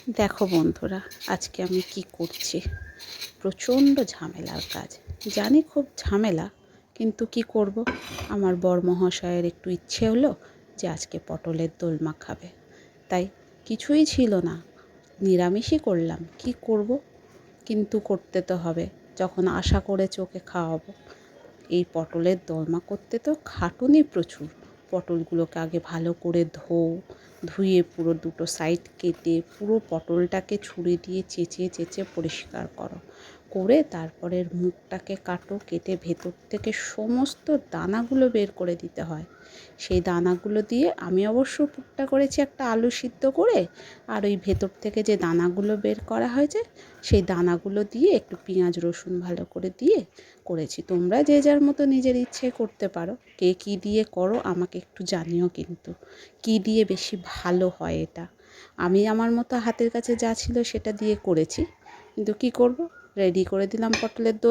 দেখো বন্ধুরা, আজকে আমি কি করছি। প্রচণ্ড ঝামেলার কাজ, জানি খুব ঝামেলা, কিন্তু কি করব। আমার বরমহাশয়ের একটু ইচ্ছে হলো যে আজকে পটলের দোলমা খাবে, তাই কিছুই ছিল না, নিরামিষই করলাম। কি করব, কিন্তু করতে তো হবে, যখন আশা করেছে ওকে খাওয়াবো। এই পটলের দোলমা করতে তো খাটুনি প্রচুর। পটলগুলোকে আগে ভালো করে ধুয়ে পুরো দুটো সাইড কেটে পুরো পটলটাকে ছুরি দিয়ে চেঁচিয়ে চেঁচিয়ে পরিষ্কার করে তারপরে মুখটাকে কাটো, কেটে ভেতর থেকে সমস্ত দানাগুলো বের করে দিতে হয়। সেই দানাগুলো দিয়ে আমি অবশ্য পুরটা করেছি একটা আলু সিদ্ধ করে, আর ওই ভেতর থেকে যে দানাগুলো বের করা হয়েছে সেই দানাগুলো দিয়ে একটু পেঁয়াজ রসুন ভালো করে দিয়ে করেছি। তোমরা যে যার মতো নিজের ইচ্ছে করতে পারো, কে কী দিয়ে করো আমাকে একটু জানিও, কিন্তু কী দিয়ে বেশি ভালো হয় এটা। আমি আমার মতো হাতের কাছে যা ছিল সেটা দিয়ে করেছি, কিন্তু কি করব, রেডি করে দিলাম পটলের দোল।